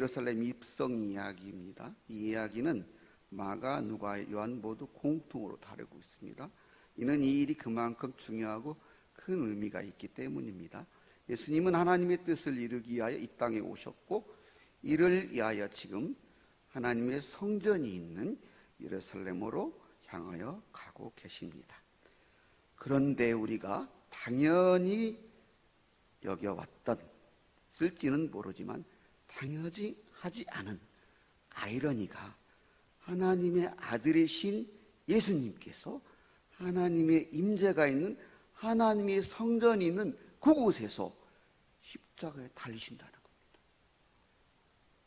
예루살렘 입성 이야기입니다. 이 이야기는 마가, 누가, 요한 모두 공통으로 다루고 있습니다. 이는 이 일이 그만큼 중요하고 큰 의미가 있기 때문입니다. 예수님은 하나님의 뜻을 이루기 위하여 이 땅에 오셨고, 이를 위하여 지금 하나님의 성전이 있는 예루살렘으로 향하여 가고 계십니다. 그런데 우리가 당연히 여겨왔던, 쓸지는 모르지만 당연히 하지 않은 아이러니가, 하나님의 아들이신 예수님께서 하나님의 임재가 있는 하나님의 성전이 있는 그곳에서 십자가에 달리신다는 겁니다.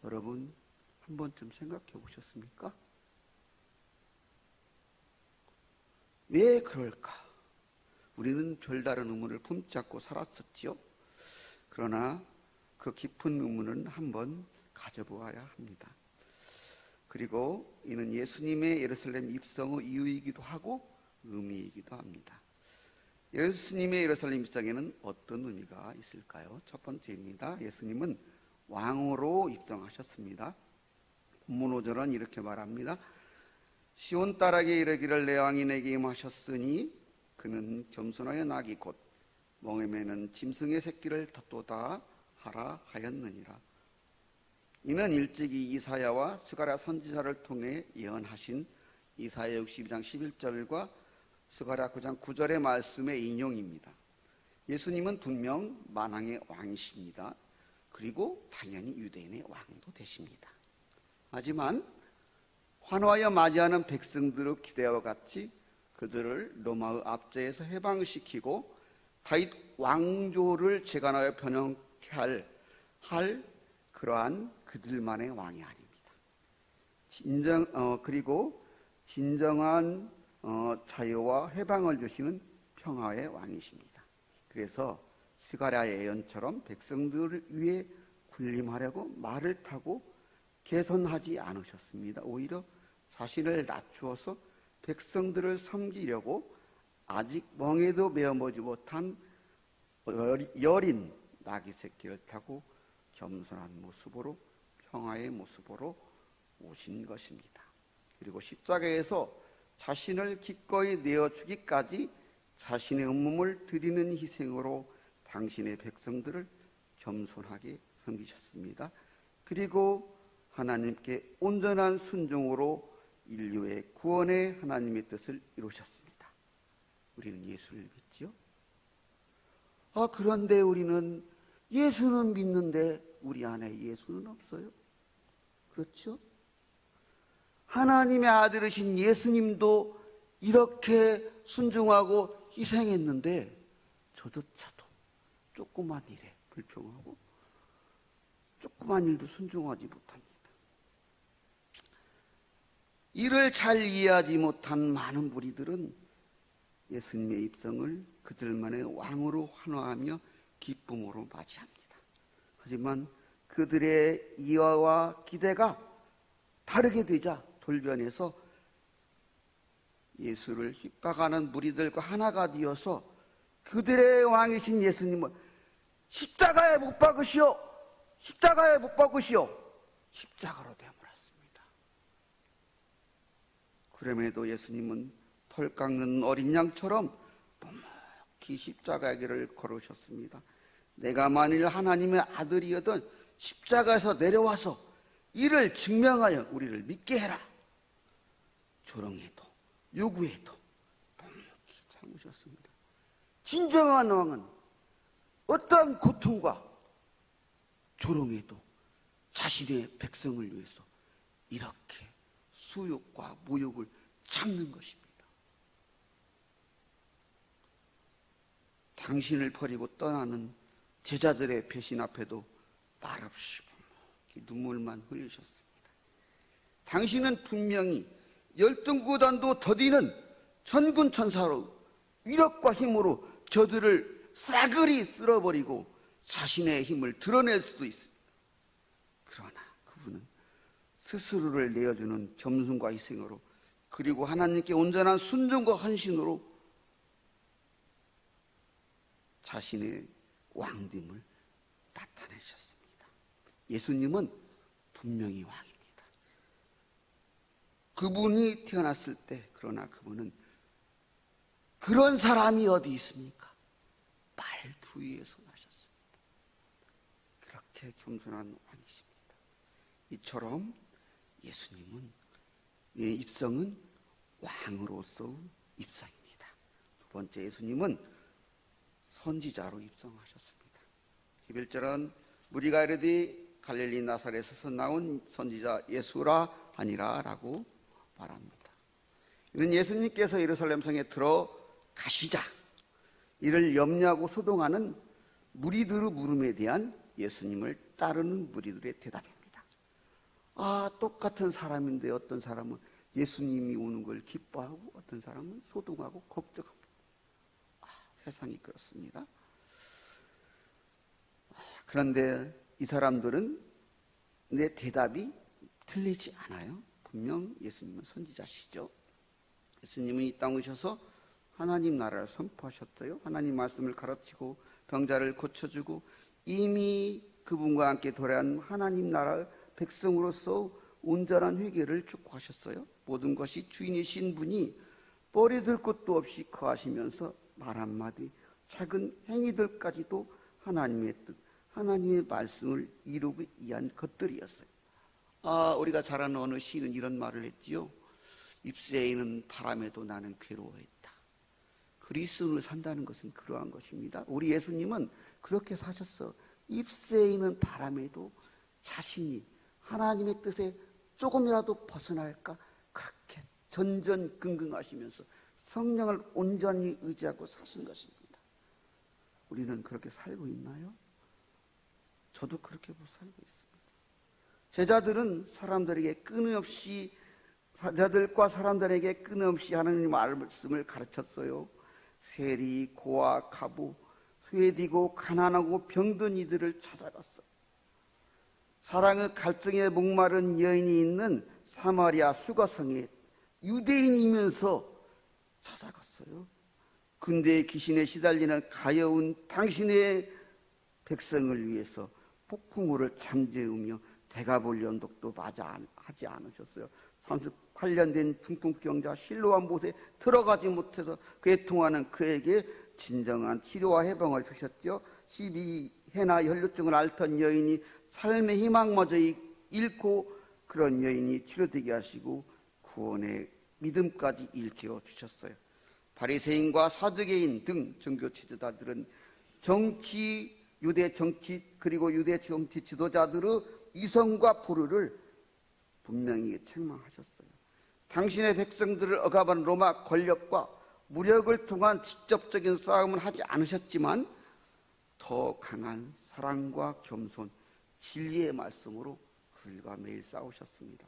여러분, 한 번쯤 생각해 보셨습니까? 왜 그럴까? 우리는 별다른 의문을 품지 않고 살았었지요. 그러나 그 깊은 의문은 한번 가져보아야 합니다. 그리고 이는 예수님의 예루살렘 입성의 이유이기도 하고 의미이기도 합니다. 예수님의 예루살렘 입성에는 어떤 의미가 있을까요? 첫 번째입니다. 예수님은 왕으로 입성하셨습니다. 본문 5절은 이렇게 말합니다. 시온 딸에게 이르기를 내 왕이 내게 임하셨으니 그는 겸손하여 나귀 곧 멍에 매는 짐승의 새끼를 덧도다 하라 하였느니라. 이는 일찍이 이사야와 스가랴 선지자를 통해 예언하신 이사야 62장 11절과 스가랴 9장 9절의 말씀의 인용입니다. 예수님은 분명 만왕의 왕이십니다. 그리고 당연히 유대인의 왕도 되십니다. 하지만 환호하여 맞이하는 백성들의 기대와 같이 그들을 로마의 압제에서 해방시키고 다윗 왕조를 재건하여 변형케 할 그러한 그들만의 왕이 아닙니다. 그리고 진정한 자유와 해방을 주시는 평화의 왕이십니다. 그래서 스가랴의 예언처럼 백성들을 위해 군림하려고 말을 타고 개선하지 않으셨습니다. 오히려 자신을 낮추어서 백성들을 섬기려고 아직 멍에도 메어보지 못한 여린 나귀 새끼를 타고 겸손한 모습으로, 평화의 모습으로 오신 것입니다. 그리고 십자가에서 자신을 기꺼이 내어주기까지 자신의 온몸을 드리는 희생으로 당신의 백성들을 겸손하게 섬기셨습니다. 그리고 하나님께 온전한 순종으로 인류의 구원의 하나님의 뜻을 이루셨습니다. 우리는 예수를 믿지요? 그런데 우리는 예수는 믿는데 우리 안에 예수는 없어요. 그렇죠? 하나님의 아들이신 예수님도 이렇게 순종하고 희생했는데 저조차도 조그만 일에 불평하고 조그만 일도 순종하지 못합니다. 이를 잘 이해하지 못한 많은 무리들은 예수님의 입성을 그들만의 왕으로 환호하며 기쁨으로 맞이합니다. 하지만 그들의 이해와 기대가 다르게 되자 돌변해서 예수를 핍박하는 무리들과 하나가 되어서 그들의 왕이신 예수님을 십자가에 못 박으시오, 십자가에 못 박으시오, 십자가로 되물었습니다. 그럼에도 예수님은 털 깎는 어린 양처럼 묵묵히 십자가의 길을 걸으셨습니다. 내가 만일 하나님의 아들이어든 십자가에서 내려와서 이를 증명하여 우리를 믿게 해라. 조롱해도 요구해도 묵묵히 참으셨습니다. 진정한 왕은 어떠한 고통과 조롱에도 자신의 백성을 위해서 이렇게 수욕과 모욕을 참는 것입니다. 당신을 버리고 떠나는 제자들의 배신 앞에도 말없이 눈물만 흘리셨습니다. 당신은 분명히 열등구단도 더디는 천군 천사로 위력과 힘으로 저들을 싸그리 쓸어버리고 자신의 힘을 드러낼 수도 있습니다. 그러나 그분은 스스로를 내어주는 겸손과 희생으로, 그리고 하나님께 온전한 순종과 헌신으로 자신의 왕됨을 나타내셨습니다. 예수님은 분명히 왕입니다. 그분이 태어났을 때, 그러나 그분은 그런 사람이 어디 있습니까? 말구 위에서 나셨습니다. 그렇게 겸손한 왕이십니다. 이처럼 예수님은, 입성은 왕으로서의 입성입니다. 두 번째, 예수님은 선지자로 입성하셨습니다. 11절은 무리가 이르되 갈릴리 나사렛에서 나온 선지자 예수라 하니라 라고 말합니다. 이는 예수님께서 예루살렘 성에 들어가시자 이를 염려하고 소동하는 무리들의 물음에 대한 예수님을 따르는 무리들의 대답입니다. 똑같은 사람인데 어떤 사람은 예수님이 오는 걸 기뻐하고 어떤 사람은 소동하고 걱정합니다. 세상이 그렇습니다. 그런데 이 사람들은 내 대답이 틀리지 않아요. 분명 예수님은 선지자시죠. 예수님은 이 땅에 오셔서 하나님 나라를 선포하셨어요. 하나님 말씀을 가르치고 병자를 고쳐주고 이미 그분과 함께 도래한 하나님 나라의 백성으로서 온전한 회개를 촉구하셨어요. 모든 것이 주인이신 분이 머리 들 것도 없이 거하시면서 말 한마디 작은 행위들까지도 하나님의 뜻, 하나님의 말씀을 이루기 위한 것들이었어요. 우리가 잘 아는 어느 시인은 이런 말을 했지요. 잎새에는 바람에도 나는 괴로워했다. 그리스도를 산다는 것은 그러한 것입니다. 우리 예수님은 그렇게 사셨어. 잎새에는 바람에도 자신이 하나님의 뜻에 조금이라도 벗어날까 그렇게 전전긍긍하시면서 성령을 온전히 의지하고 사신 것입니다. 우리는 그렇게 살고 있나요? 저도 그렇게 못 살고 있습니다. 제자들과 사람들에게 끊임없이 하나님 말씀을 가르쳤어요. 세리, 고아, 가부, 회디고 가난하고 병든 이들을 찾아갔어요. 사랑의 갈증에 목마른 여인이 있는 사마리아 수가성에 유대인이면서 찾아갔어요. 근데 귀신에 시달리는 가여운 당신의 백성을 위해서 폭풍우를 잠재우며 대가볼 연독도 하지 않으셨어요. 38년 된 중풍병자 실로암 못에 들어가지 못해서 괴통하는 그에게 진정한 치료와 해방을 주셨죠. 12해나 혈루증을 앓던 여인이 삶의 희망마저 잃고 그런 여인이 치료되게 하시고 구원의 믿음까지 일깨워 주셨어요. 바리새인과 사두개인 등 종교 지도자들은 유대 정치 그리고 유대 정치 지도자들의 이성과 불의를 분명히 책망하셨어요. 당신의 백성들을 억압한 로마 권력과 무력을 통한 직접적인 싸움을 하지 않으셨지만 더 강한 사랑과 겸손, 진리의 말씀으로 그들과 매일 싸우셨습니다.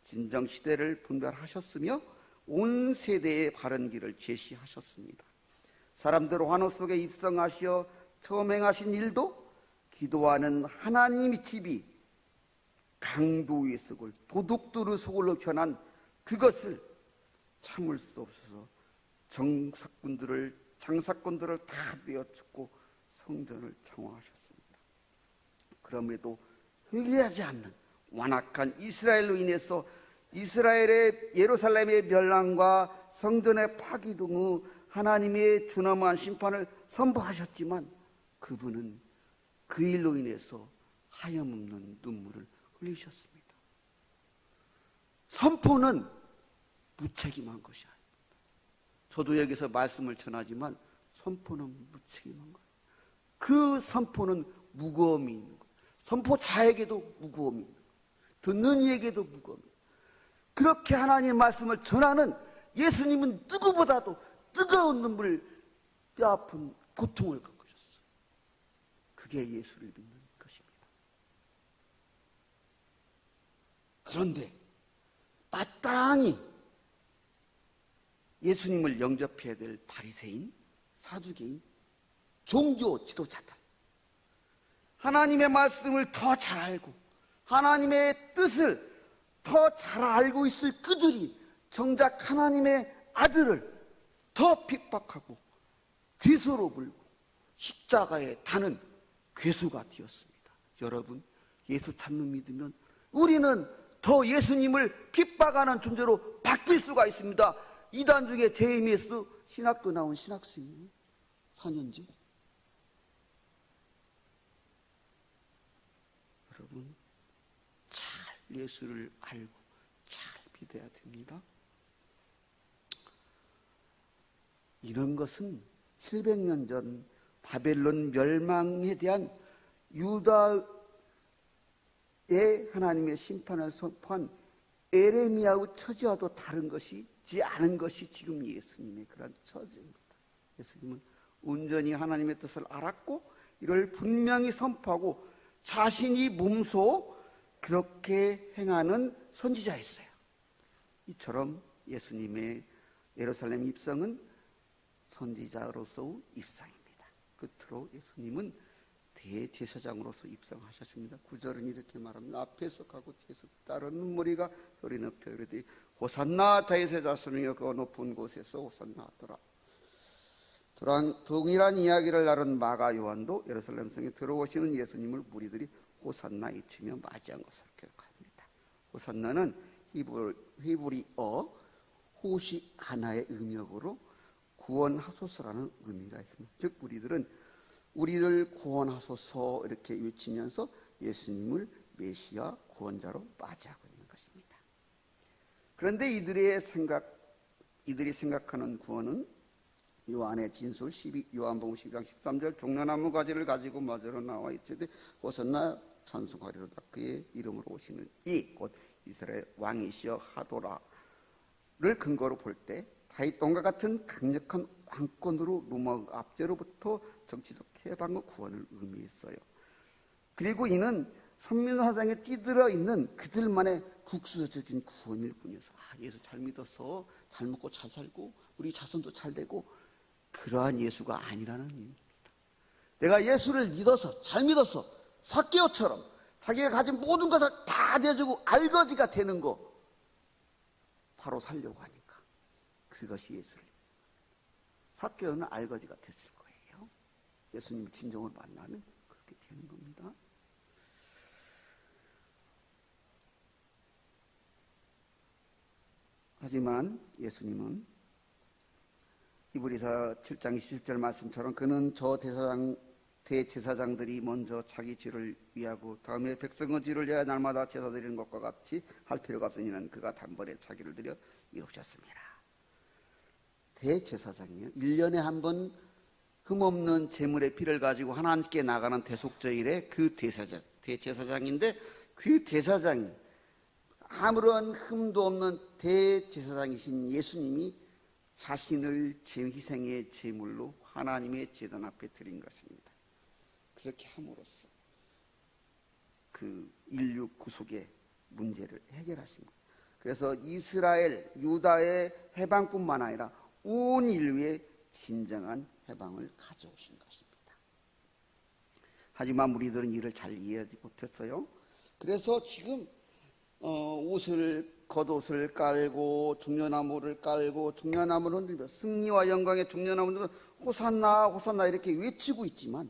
진정 시대를 분별하셨으며 온 세대의 바른 길을 제시하셨습니다. 사람들 환호 속에 입성하시어 처음 행하신 일도 기도하는 하나님의 집이 강도 위에 서고 도둑들의 속을 편한 그것을 참을 수 없어서 장사꾼들을 다 내어쫓고 성전을 청화하셨습니다. 그럼에도 회개하지 않는 완악한 이스라엘로 인해서 이스라엘의 예루살렘의 멸망과 성전의 파기 등의 하나님의 준엄한 심판을 선포하셨지만 그분은 그 일로 인해서 하염없는 눈물을 흘리셨습니다. 선포는 무책임한 것이 아닙니다. 저도 여기서 말씀을 전하지만 선포는 무책임한 거예요. 그 선포는 무거움이 있는 거예요. 선포자에게도 무거움이 있는 거예요. 듣는 이에게도 무거움이 있는 거예요. 그렇게 하나님의 말씀을 전하는 예수님은 누구보다도 뜨거운 눈물, 뼈아픈 고통을 겪으셨어요. 그게 예수를 믿는 것입니다. 그런데 마땅히 예수님을 영접해야 될 바리새인, 사두개인, 종교 지도자들, 하나님의 말씀을 더 잘 알고 하나님의 뜻을 더 잘 알고 있을 그들이 정작 하나님의 아들을 더 핍박하고 죄수로 물고 십자가에 다는 괴수가 되었습니다. 여러분, 예수 참는 믿으면 우리는 더 예수님을 핍박하는 존재로 바뀔 수가 있습니다. 이단 중에 JMS 신학교 나온 신학생이에요. 4년제. 여러분, 잘 예수를 알고 잘 믿어야 됩니다. 이런 것은 700년 전 바벨론 멸망에 대한 유다의 하나님의 심판을 선포한 에레미야의 처지와도 다른 것이지 않은 것이 지금 예수님의 그런 처지입니다. 예수님은 온전히 하나님의 뜻을 알았고 이를 분명히 선포하고 자신이 몸소 그렇게 행하는 선지자였어요. 이처럼 예수님의 예루살렘 입성은 선지자로서의 입성입니다. 끝으로 예수님은 대제사장으로서 입성하셨습니다. 9절은 이렇게 말합니다. 앞에서 가고 뒤에서 따르는 무리가 소리 높여 이르되 호산나 다윗의 자손이여 그 높은 곳에서 호산나 하더라. 동일한 이야기를 나눈 마가 요한도 예루살렘 성에 들어오시는 예수님을 무리들이 호산나 외치며 맞이한 것을 기록합니다. 호산나는 히브리어 호시 하나의 음역으로 구원하소서라는 의미가 있습니다. 즉 우리들은 우리를 구원하소서 이렇게 외치면서 예수님을 메시아 구원자로 맞이하고 있는 것입니다. 그런데 이들이 생각하는 구원은 요한의 진술 요한복음 12장 13절 종려나무 가지를 가지고 마저로 나와 있지 호산나 찬송하리로다 그의 이름으로 오시는 이 곧 이스라엘 왕이시여 하도라를 근거로 볼 때 다윗 왕과 같은 강력한 왕권으로 로마 압제로부터 정치적 해방의 구원을 의미했어요. 그리고 이는 선민사상에 찌들어 있는 그들만의 국수적인 구원일 뿐이어서 예수 잘 믿어서 잘 먹고 잘 살고 우리 자손도 잘 되고 그러한 예수가 아니라는 의미입니다. 내가 예수를 믿어서 잘 믿어서 삭개오처럼 자기가 가진 모든 것을 다 내주고 알거지가 되는 거 바로 살려고 하니까 그것이 예수를 삭개오는 알거지가 됐을 거예요. 예수님을 진정으로 만나면 그렇게 되는 겁니다. 하지만 예수님은 히브리서 7장 27절 말씀처럼 그는 저 대제사장들이 먼저 자기 죄를 위하고 다음에 백성의 죄를 위하여 날마다 제사 드리는 것과 같이 할 필요가 없으니는 그가 단번에 자기를 드려 이루셨습니다. 대제사장이요. 1년에 한 번 흠없는 제물의 피를 가지고 하나님께 나가는 대속죄일에 그 대제사장인데 그 대제사장이 아무런 흠도 없는 대제사장이신 예수님이 자신을 희생의 제물로 하나님의 제단 앞에 드린 것입니다. 그렇게 함으로써 그 인류 구속의 문제를 해결하신 거예요. 그래서 이스라엘, 유다의 해방뿐만 아니라 온 인류의 진정한 해방을 가져오신 것입니다. 하지만 우리들은 이를 잘 이해하지 못했어요. 그래서 지금 겉옷을 깔고 종려나무를 깔고 종려나무를 흔들며 승리와 영광의 종려나무를 호산나 호산나 이렇게 외치고 있지만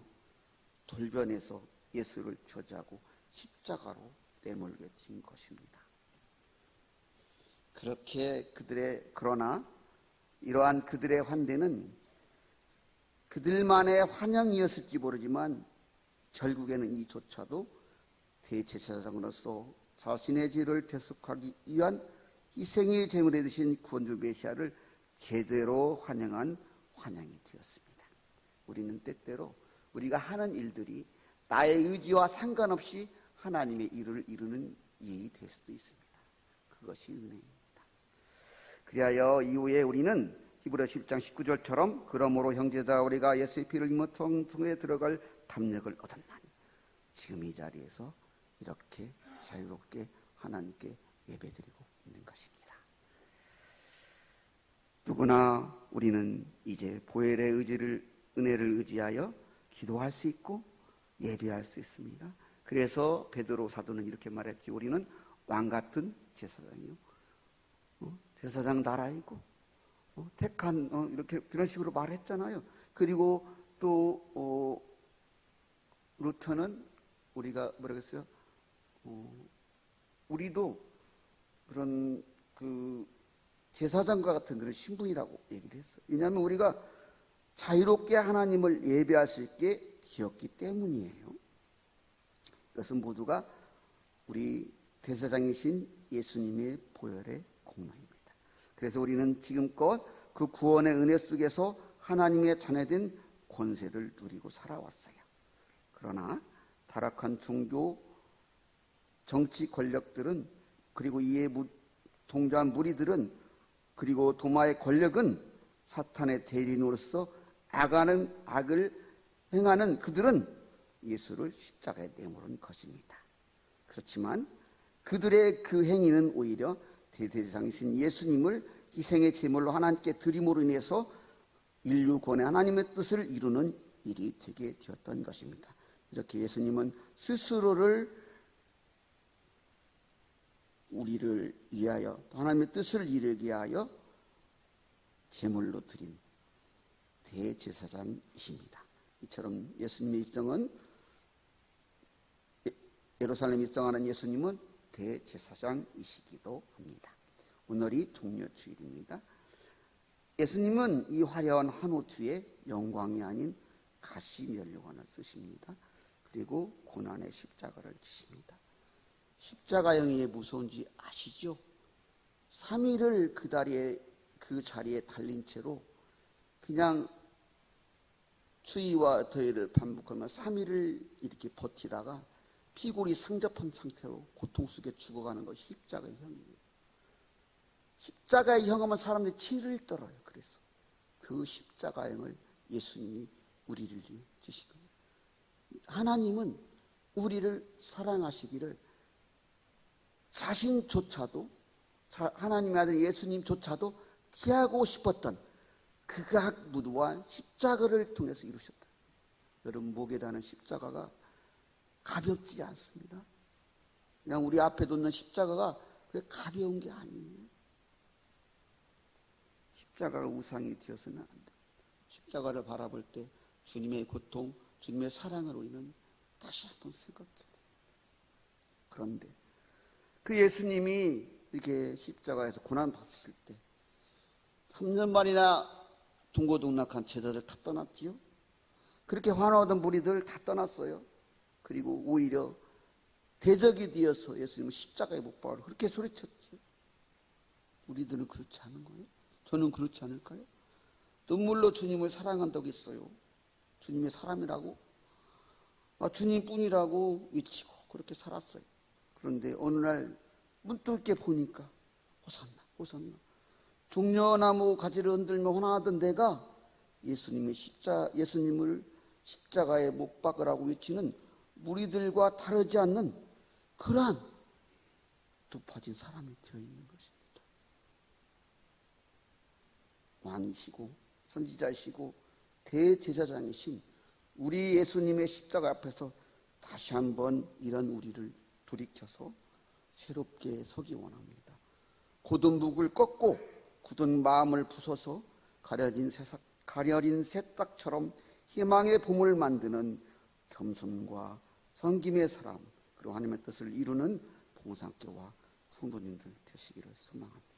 돌변해서 예수를 저주하고 십자가로 내몰게 된 것입니다. 그러나 이러한 그들의 환대는 그들만의 환영이었을지 모르지만 결국에는 이조차도 대제사장으로서 자신의 죄를 대속하기 위한 희생의 제물에 드신 구원주 메시아를 제대로 환영한 환영이 되었습니다. 우리는 때때로 우리가 하는 일들이 나의 의지와 상관없이 하나님의 일을 이루는 일이 될 수도 있습니다. 그것이 은혜입니다. 그리하여 이후에 우리는 히브리서 10장 19절처럼 그러므로 형제들아 우리가 예수의 피를 입어 성소에 들어갈 담력을 얻었나니 지금 이 자리에서 이렇게 자유롭게 하나님께 예배드리고 있는 것입니다. 누구나 우리는 이제 보혈의 은혜를 의지하여 기도할 수 있고 예배할 수 있습니다. 그래서 베드로 사도는 이렇게 말했지. 우리는 왕 같은 제사장이요, 제사장 나라이고 택한 이렇게 그런 식으로 말했잖아요. 그리고 또 루터는 우리가 뭐라고 했어요? 우리도 그런 제사장과 같은 그런 신분이라고 얘기를 했어요. 왜냐하면 우리가 자유롭게 하나님을 예배할 수 있게 되었기 때문이에요. 이것은 모두가 우리 대제사장이신 예수님의 보혈의 공로입니다. 그래서 우리는 지금껏 그 구원의 은혜 속에서 하나님의 자녀된 권세를 누리고 살아왔어요. 그러나 타락한 종교, 정치 권력들은, 그리고 이에 동조한 무리들은, 그리고 도마의 권력은 사탄의 대리인으로서 악을 행하는 그들은 예수를 십자가에 내모는 것입니다. 그렇지만 그들의 그 행위는 오히려 대제사장이신 예수님을 희생의 제물로 하나님께 드림으로 인해서 인류 구원의 하나님의 뜻을 이루는 일이 되게 되었던 것입니다. 이렇게 예수님은 스스로를 우리를 위하여, 하나님의 뜻을 이루기 위하여 제물로 드린 대제사장이십니다. 이처럼 예수님의 입성은, 예루살렘 입성하는 예수님은 대제사장이시기도 합니다. 오늘이 종려주일입니다. 예수님은 이 화려한 한옷 위에 영광이 아닌 가시면류관을 쓰십니다. 그리고 고난의 십자가를 지십니다. 십자가형이 왜 무서운지 아시죠? 3일을 그 자리에 달린 채로 그냥 추위와 더위를 반복하며 3일을 이렇게 버티다가 피골이 상접한 상태로 고통 속에 죽어가는 것이 십자가의 형이에요. 십자가의 형하면 사람들이 치를 떨어요. 그래서 그 십자가형을 예수님이 우리를 위해 지신 겁니다. 하나님은 우리를 사랑하시기를 자신조차도, 하나님의 아들 예수님조차도 피하고 싶었던 극악 무도한 십자가를 통해서 이루셨다. 여러분, 목에 다는 십자가가 가볍지 않습니다. 그냥 우리 앞에 놓는 십자가가 그래 가벼운 게 아니에요. 십자가가 우상이 되어서는 안 됩니다. 십자가를 바라볼 때 주님의 고통, 주님의 사랑을 우리는 다시 한번 생각해야 됩니다. 그런데 그 예수님이 이렇게 십자가에서 고난받으실 때 3년 만이나 동고동락한 제자들 다 떠났지요. 그렇게 환호하던 무리들 다 떠났어요. 그리고 오히려 대적이 되어서 예수님은 십자가에 못 박으러 그렇게 소리쳤지요. 우리들은 그렇지 않은 거예요? 저는 그렇지 않을까요? 눈물로 주님을 사랑한다고 했어요. 주님의 사람이라고, 주님뿐이라고 외치고 그렇게 살았어요. 그런데 어느 날 문득 이렇게 보니까 호산나, 호산나, 종려나무 가지를 흔들며 호나하던 내가 예수님을 십자가에 못 박으라고 외치는 무리들과 다르지 않는 그러한 높아진 사람이 되어 있는 것입니다. 왕이시고 선지자이시고 대제사장이신 우리 예수님의 십자가 앞에서 다시 한번 이런 우리를 돌이켜서 새롭게 서기 원합니다. 고든 묵을 꺾고 굳은 마음을 부숴서 가려진 새싹처럼 희망의 봄을 만드는 겸손과 섬김의 사람, 그리고 하나님의 뜻을 이루는 봉사교와 성도님들 되시기를 소망합니다.